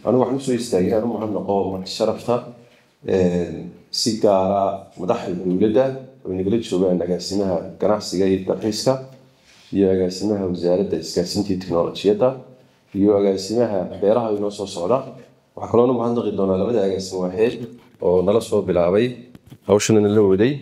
أنا waxaan soo istaagay anuu waxaan noqon marka sharafta si gaar ah madaxda dawladda oo nagala joogaan agaasimaha ganacsiga iyo dalxiiska iyo agaasimaha wasaaradda isgaarsiinta iyo tiknoolajiyadda iyo agaasimaha beeraha inoo soo socda waxa kale oo mahadnaqi doonaa labada agaasimo waaxeed oo nala soo bilaabay hawshan la waday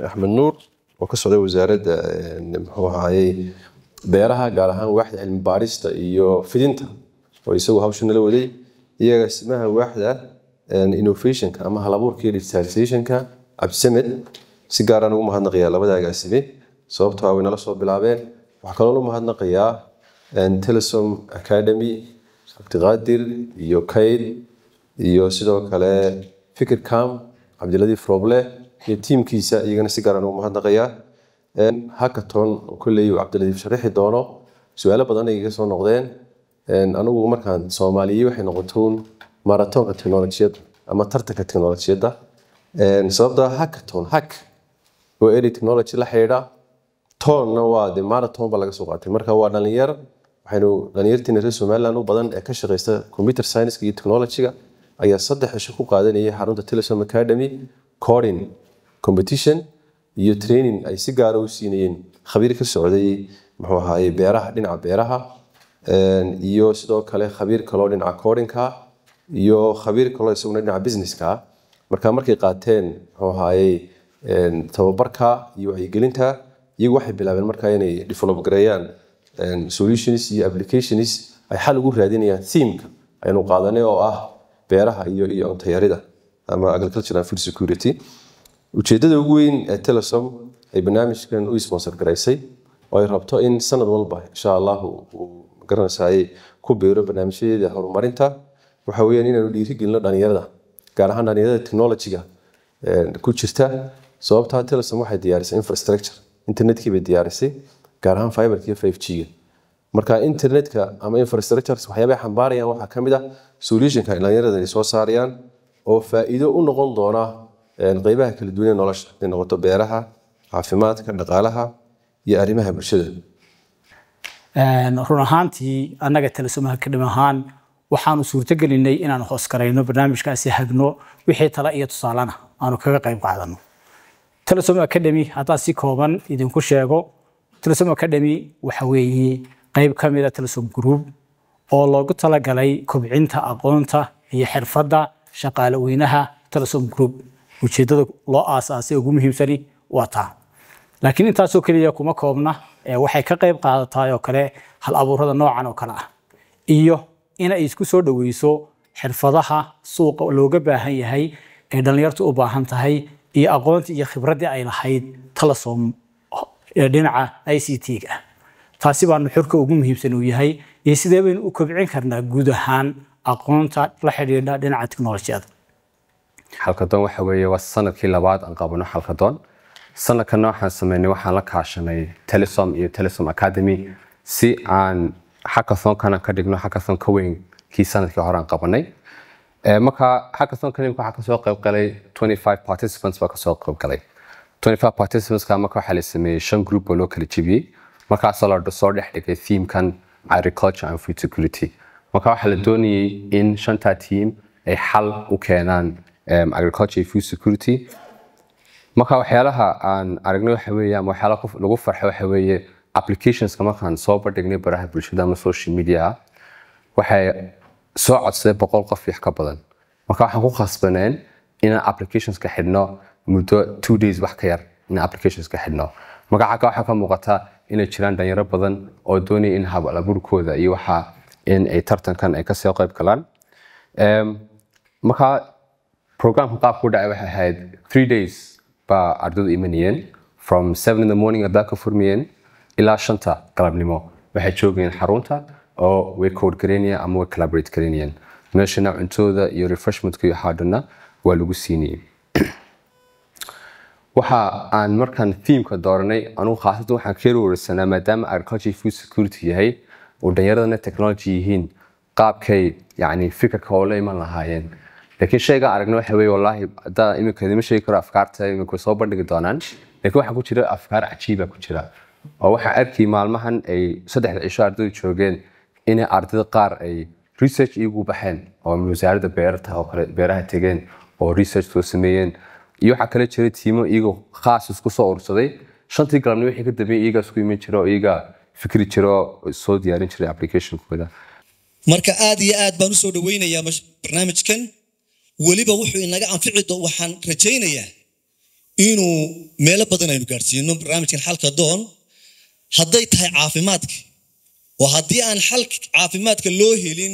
Axmed Nuur oo ka socday wasaaradda muxuu ahaayay beeraha gaar ahaan waaxda cilmi baarista iyo fidinta oo isagu hawshan la waday iyaga ismaha waaxda innovationka ama halabuurka digitalizationka Absamed si gaar ah ugu mahadnaqaya labada agaasime sababtoo ah way nala soo bilaabeen waxa kale oo mahadnaqaya Telesom Academy Abdiqaadir iyo Kayd iyo sidoo kale Fikir Kam Cabdiladiif Roble iyo teamkiisa iyagana si gaar ah ugu mahadnaqaya hackathon kulay Cabdiladiif sharaxi doono su'aalo badan ay iga soo noqdeen anigu markaan Soomaaliyeed waxay noqotoon marathonka teknoolajiyadda ama tartanka teknoolajiyadda sababta hackathon oo technology la xiriira toonna waa de marathon ba laga soo qaatay marka waa dhalinyartiin reer Soomaaliland u badan ee ka shaqeysta computer science iyo technology-ga ayaa 3 cisho ku qaadanayay xarunta Telesom Academy coding competition iyo training ay si gaar ah u siinayeen khabiir ka socday muxuu ahaayay beeraha dhinaca beeraha iyo sidoo kale khabiir kale oo dhinaca coding-ka iyo khabiir kale oo isaguna dhinaca business-ka markay qaateen muxuu ahaayay tababarka iyo wacyigelinta iyagu waxay bilaabeen markaa inay develop gareeyaan solutions iyo applications ay xal ugu raadinayaan theme-ka aynu qaadanay oo ah beeraha iyo cunto yarida ama agriculture and food security ujeedada ugu weyn ee Telesom ay barnaamijkan u sponsor gareysay oo ay rabto in sanad walba insha Allah uu garanayay ku beero barnaamijyada horumarinta waxa weeyaan inuu dhiirigelino dhalinyarada gaar ahaan dhalinyarada technology-ga ku jirta sababta Telesom waxay diyaarisay infrastructure internet-kii bay diyaarisay gaar ahaan fiber-ka iyo 5G-ga marka internet-ka ama infrastructure waxyaabaha xambaarayaan waxa kamid ah solution-ka dhalinyarada ay soo saarayaan oo faa'iido u noqon doona qaybaha kala duwan ee nolosha ee noqoto beeraha caafimaadka dhaqaalaha iyo arrimaha bulshada run ahaantii annaga Telesom Academy ahaan waxaanu suurtagelinay inaan hoos karayno barnaamijkaasi hagno wixii tala iyo tusaalana aanu kaga qayb qaadano Telesom Academy haddii si kooban idinku sheego Telesom Academy waxa weeye qayb ka mid ah Telesom Group oo loogu talagalay kobcinta aqoonta iyo xirfadda shaqaale weynaha Telesom Group ujeedada loo aasaasay ugu muhiimsani waa taa laakiin intaas oo kaliya kuma koobna waxay ka qayb qaadataa oo kale hal abuurada noocan oo kale ah iyo in ay isku soo dhaweyso xirfadaha suuqa looga baahan yahay ee dhalinyartu u baahan tahay iyo aqoonta iyo khibradda ay lahayd Telesom dhinaca ICT-ga taasi baa nuxurka ugu muhiimsan uu yahay iyo sidee baynu u kobcin karnaa guud ahaan aqoonta la xiriirta dhinaca teknoolajiyadda halkadoon waxa weeye waa sanadkii labaad aan qabano halkadoon sanadkan waxaan sameynay waxaan la kaashanay Telesom iyo Telesom Academy si aan hackathon kana ka dhigno hackathon ka weyn kii sanadkii hore aan qabanay marka hackathon kan waxa ka soo qayb galay 25 participants baa ka soo qayb galay 25 participants ka marka waxa la sameeyay 5 group oo loo kala jibiyay markaas la soo dhex dhigay theme kan agriculture and food security marka waxa la doonayay in 5 team ay xal u keenaan agriculture and food security marka waxyaalaha aan aragnay waxa weeyaan waxyaalaha lagu farxay waxa weeye applications kama kan soo bandhignay baraha bulshada ama social media waxay soo codsaday 100 qof wax ka badan marka waxaan ku khasbaneen in applications ka xidhno muddo 2 days wax ka yar in applications ka xidhno marka waxa ka muuqata inay jiraan dhalinyaro badan oo doonay in hab abuurkooda iyo waxa in ay tartankan ay ka soo qayb galaan marka programka qaabku dhacay waxa ahayd 3 days ba ardaydu imanayeen from 7 in the morning abaka furmiyeen ilaa 5 galabnimo waxay joogeen xarunta oo way code gareynayaan ama way collaborate gareynayaan meeshana cuntooda iyo refreshmentka iyo haadana waa lagu siinayay waxa aan markan theme-ka dooranay anu khaasatan waxaan ka warsanaa maadaama agriculture food security yahay oo dhalinyarada technology yihiin qaabkay yani fikirka oo la iman lahaayeen laakiin shayga aragno waxa weeye wallahi hada imika idima sheegi karo afkaarta imika soo bandhigi doonaan laakiin waxa ku jira afkaar cajiib ah ku jira oo waxa arkay maalmahan ay 3 cisho ardaydu joogeen in ardayda qaar ay research iyagu baxeen oo wasaaradda beerta oo kale beeraha tegeen oo research soo sameeyeen iyo waxa kale jiray tiimo iyagu khaas isku soo urursaday shantii galabnimo wixii ka dambeeyay iyaga isku iman jiro oo iyaga fikri jiro soo diyaarin jiray application-kooda marka aad iyo aad baan u soo dhaweynayaa barnaamijkan waliba wuxuu inaga anfici waxaan rajaynayaa inuu meelo badan aynu gaarsiino barnaamijkan xalka doon hadday tahay caafimaadka oo haddii aan xal caafimaadka loo helin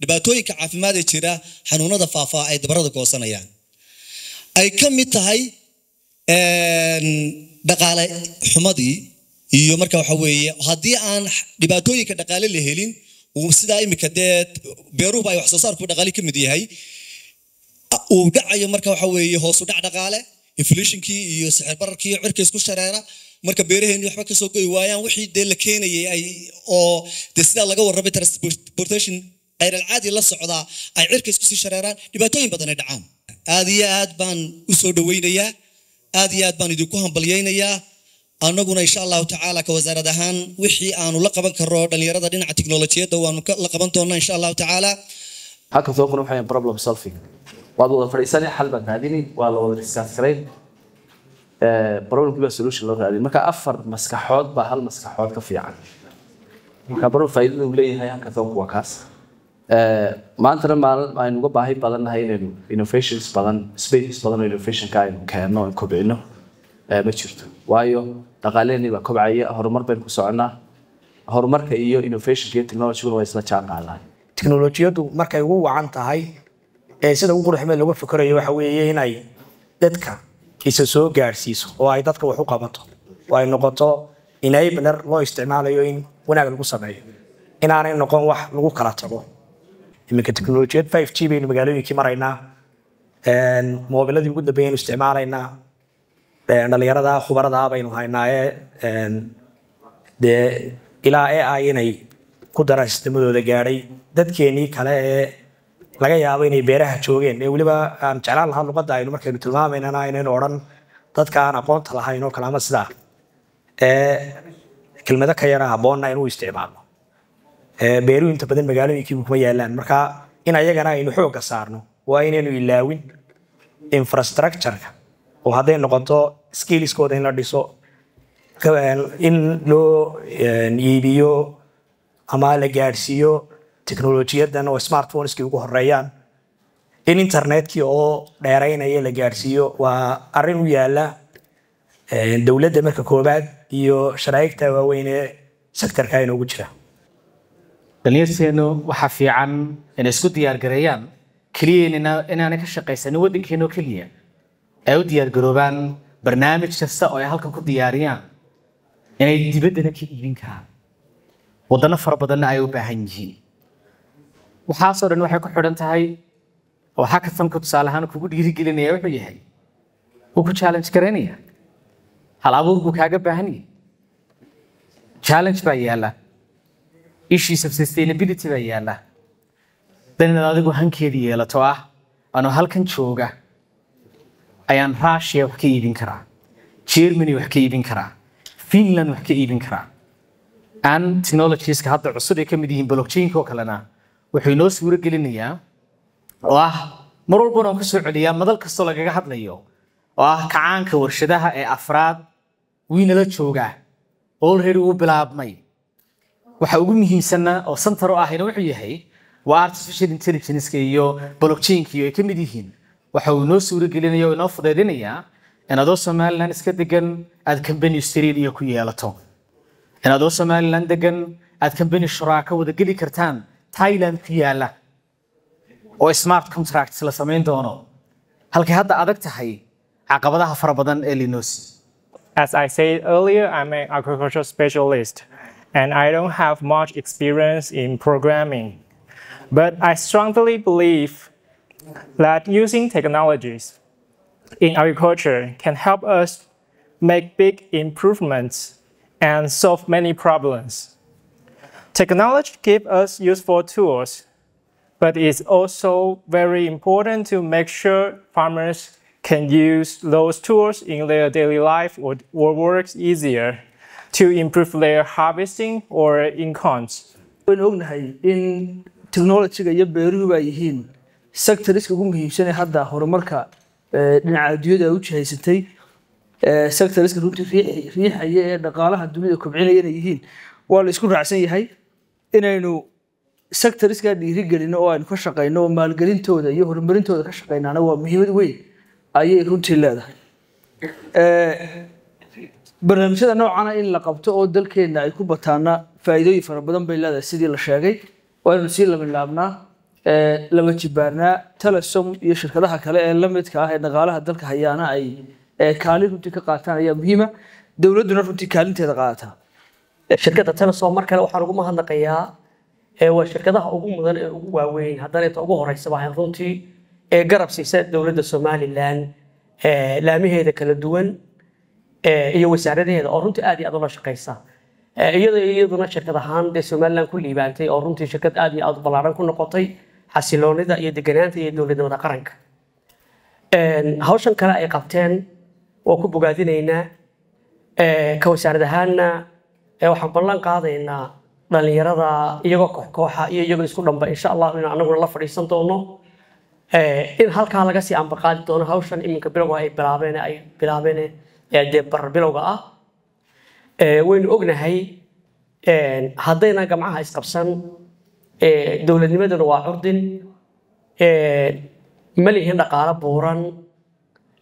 dhibaatooyinka caafimaad ee jira xanuunada faafaa ay dabarada goosanayaan ay ka mid tahay dhaqaale xumadii iyo marka waxa weeye haddii aan dhibaatooyinka dhaqaale la helin sidaa imika dee beeruhu ay wax soo saarku dhaqaale ka mid yahay uu dhacayo marka waxa weeye hoos u dhac dhaqaale inflationkii iyo sicir bararkii cirka isku shareera marka beeraheenu waxba ka soo goy waayaan wixii dee la keenayay ay oo dee sidaa laga warrabay transportation غير العادي la socdaa ay cirka isku sii shareeraan dhibaatooyin badan ay dhacaan aad iyo aad baan u soo dhaweynayaa aad iyo aad baan idinku hambalyeynayaa annaguna insha Allah ta'ala ka wasaarad ahaan wixii aanu la qaban karo dhalinyarada dhinaca tiknoolajiyada waanu la qaban doonaa insha Allah ta'ala halka soo qoro waxay problem solving wada fariisan xal baan raadini waa la wada discuss kareyn problemkiiba solution loo raadin marka afar maskaxood baa hal maskaxood ka fiican marka baro faa'iidada uu leeyahay halka soo kuwa kaas maanta aynu uga baahi badannahay inaynu innovations badan spaces badan oo innovationka aynu keenno oo kobcino ma jirto waayo dhaqaaleeni baa kobcaya horumar baynu ku soconaa horumarka iyo innovationka iyo technology-gu way isla jaan qaadaan teknolojiyadu markay ugu wacan tahay sida ugu qurxoon lagu fikirayo waxa weeye inay dadka isa soo gaarsiiso oo ay dadka wax u qabato oo ay noqoto enabler loo isticmaalayo in wanaag lagu sameeyo inaanay noqon wax lagu kala tago iminka teknolojiyad 5G baynu magaalooyinkii maraynaa moobiladii ugu dambeeyaynu isticmaalaynaa dhalinyarada khubarada baynu haynaa dee ilaa AI inay ku daraan sistemadooda gaadhay dadkeenii kale ee laga yaabo inay beeraha joogeen ee weliba aan jeclaan lahaa luqadda aynu markaynu tilmaamaynana inaynu odhan dadka aan aqoonta lahayn oo kale ama sidaa kelmado ka yara habboonna inuu isticmaalno beeruhu inta badan magaalooyinkii kuma yaalaan marka in ayagana aynu xoogga saarno waa inaynu ilaawin infrastructure-ka oo hadday noqoto skillskooda in la dhiso in loo iibiyo ama la gaadhsiiyo teknolojiyadan oo smartphoneski ugu horeeyaan in internetkii oo dheeraynaya la gaadhsiiyo waa arrin u yaala dowladda marka koobaad iyo sharaa'igta waaweyn ee sektorka inoogu jira dhalinyarteenu waxaa fiican inay isku diyaargareeyaan keliya inaanay ka shaqaysanin waddankeena oo keliya ay u diyaargaroobaan barnaamij kasta oo ay halkan ku diyaariyaan inay dibaddana ka iibin karaan waddano fara badanna ay u baahan yihiin waxaasoo dhan waxay ku xidhan tahay oo hackathonka tusaale ahaan kugu dhiirigelinaya wuxuu yahay wuu ku challenge garaynaya hal abuur buu kaaga baahan yahay challenge baa yaala issues of sustainability baa yaala dan inaad adigu hankeedii yeelato ah anoo halkan jooga ayaan Russia wax ka iibin karaa Germany wax ka iibin karaa Finland wax ka iibin karaa and technologies-ka hadda cusub ay ka mid yihiin blockchain-ka oo kalena wuxuu inoo suuro gelinayaa oo ah mar walbana aan ku soo celiyaa madal kastoo lagaga hadlayo oo ah kacaanka warshadaha ee afraad wiinala jooga already uu bilaabmay waxa ugu muhiimsanna oo center oo ahina wuxuu yahay waa artificial intelligence-ka iyo blockchain-ka iyo ay ka mid yihiin waxa uu inoo suuro gelinayaa oo inoo fudeydinayaa in adoo Somaliland iska degan aad company Australia ku yeelato in adoo Somaliland degan aad company shuraaka wada geli kartaan Thailand ku yaala oo smart contracts la sameyn doono halkii hadda adag tahay caqabadaha fara badan ee Linus. As I said earlier, I'm an agricultural specialist and I don't have much experience in programming. But I strongly believe that using technologies in agriculture can help us make big improvements and solve many problems. Technology gives us useful tools, but it's also very important to make sure farmers can use those tools in their daily life or works easier to improve their harvesting or incomes. We're ognahay in technology-ga iyo beeruhu baa yihiin sector-iska ugu muhiimsan ee hadda horumarka dhinaca adduunyada u jihaysatay sector-iska runtii riixaya ee dhaqaalaha dunida kobcinaya inay yihiin waa la isku raacsan yahay inaynu sector-iska dhiirigelino oo aynu ka shaqeyno oo maalgelintooda iyo horumarintooda ka shaqeynaana waa muhiimad weyn ayay runtii leedahay barnaamijyada noocana in la qabto oo dalkeena ay ku bataana faa'iidooyin fara badan bay leedahay sidii la sheegay waa inuu sii labilaabnaa laba jibaarnaa Telesom iyo shirkadaha kale ee la midka ah ee dhaqaalaha dalka hayaana ay kaalin runtii ka qaataan ayaa muhiima dawladuna runtii kaalinteeda qaadataa shirkadda Telesom mar kale waxaan ugu mahadnaqayaa waa shirkadaha ugu mudan ee ugu waaweyn haddana inta ugu horeysa waxaan runtii garab siisa dawladda Somaliland laamaheeda kala duwan iyo wasaaradaheeda oo runtii aad iyo aad ula shaqeysa iyaduna shirkad ahaan ee Somaliland ku liibaantay oo runtii shirkad aad iyo aad ballaaran ku noqotay xasiloonida iyo deganaanta iyo dawladnimada qaranka hawshan kale ay qabteen oo ku bogaadinaynaa ka wasaarad ahaanna waxaan ballan qaadaynaa dhalinyarada iyagoo koox-kooxa iyo iyagoo isku dhanba insha Allah in anaguna la fadhiisan doono in halkaa laga sii ambaqaadi doono hawshan iminka bilowga ay bilaabeen dee bar bilowga ah waynu ognahay haddayna gamcaha isqabsan dawladnimaduna waa curdin ma lihin dhaqaale buuran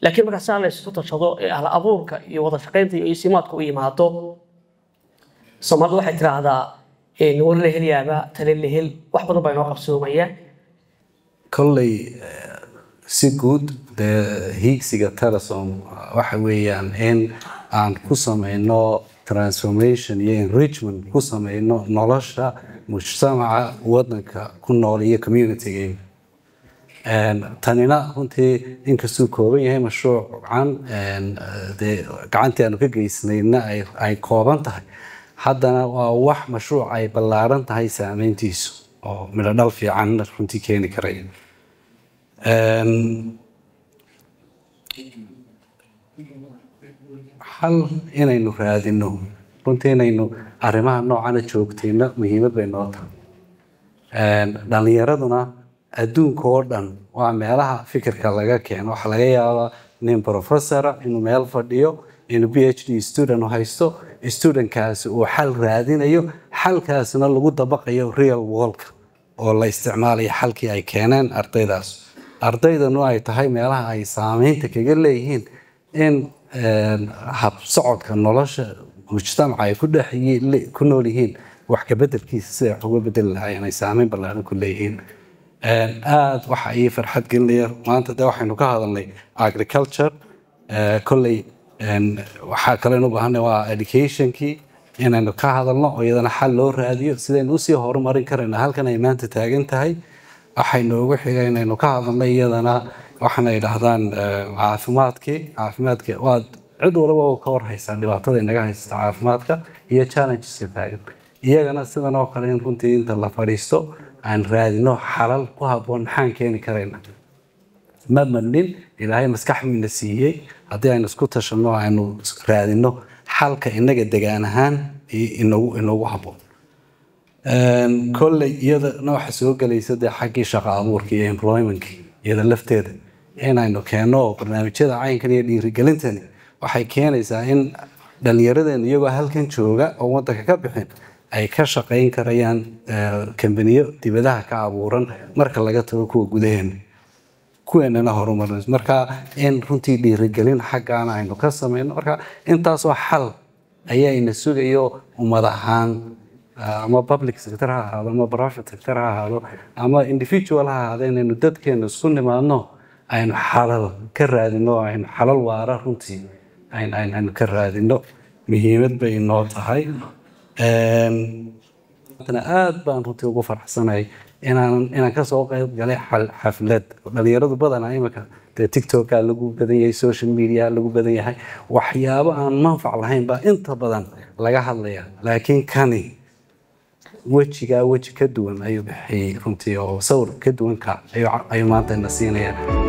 laakiin marka saa la isku tashado hal abuurka iyo wada shaqaynta iyo isimaadku u yimaado Soomaalidu waxay tiraahdaa war la heliyaaba tale la hel wax badan baa inoo qabsoomayaan kolley si guud hiigsiga Telesom waxa weeyaan in aan ku sameyno transformation iyo enrichment ku sameyno nolosha mujtamaca wadanka ku nool iyo community-ga tanina runtii inkastuu kooban yahay mashruucan gacantii aanu ka geysnayna ay kooban tahay haddana waa wax mashruuc ay ballaaran tahay saameyntiisu oo midho dhal fiican runtii keeni karaya hal inaynu raadino runtii inaynu arrimaha noocana joogtayna muhiimad bay noo tahay dhalinyaraduna adduunka oo dhan waa meelaha fikirka laga keeno waxaa laga yaabaa nin professora inuu meel fadhiyo inuu PhD student haysto studentkaasi uu xal raadinayo xalkaasna lagu dabaqayo real world oo la isticmaalayo xalkii ay keeneen ardaydaas ardaydanu ay tahay meelaha ay saameynta kaga leeyihiin in hab socodka nolosha mujtamaca ay ku nool yihiin wax ka bedelkiisa sida wax uga bedeli lahaayeen ay saameyn ballaaran ku leeyihiin aad waxa ay farxad gelinaya maanta de waxaynu ka hadalnay agriculture kolley waxaa kale u baahanay waa educationkii inaynu ka hadalno oo iyadana xal loo raadiyo sidaynu usii horumarin karayna halkan ay maanta taagan tahay waxaynu ugu xigay inaynu ka hadalno iyadana waxaana yidhaahdaan caafimaadka waa cid walba oo ka warhaysa dhibaatada inaga haysta caafimaadka iyo challengeska taagan iyagana sidan oo kale in runtii inta la fadhiisto aan raadino xalal ku habboon maxaan keeni karayna ma madnin ilaahay maskax mina siiyey haddii aynu isku tashanno aynu raadino xalka inaga degaan ahaan inoogu habboon kolley iyadana waxa soo gelaysa dee xaggii shaqo abuurka iyo employmentka iyada lafteeda inaynu keenno barnaamijyada caynkan iyo dhiirigelintani waxay keenaysaa in dhallinyaradeenu iyagoo halkan jooga oo wadanka ka bixin ay ka shaqayn karayaan kambaniyo dibadaha ka abuuran marka laga tago kuwa gudaheena kuweenana horumarin marka in runtii dhiirigelin xaggaana aynu ka samayno marka intaasoo xal ayayna sugayo ummad ahaan ama public sector ha ahaado ama private sector ha ahaado ama individual ha ahaado inaynu dadkeena isku nimaadno aynu xalal ka raadino aynu xalal waara runtii aynu ka raadino muhiimad bay inoo tahay aad baan runtii ugu faraxsanahay inaan ka soo qayb galay xaflad dhalinyaradu badanaa imika dee tiktoka lagu badan yahay social media lagu badan yahay waxyaabo aan manfac lahayn baa inta badan laga hadlaya laakiin kani weji ka duwan ayuu bixiyey runtii oo sawir ka duwan ayuu maanta ina siinayaan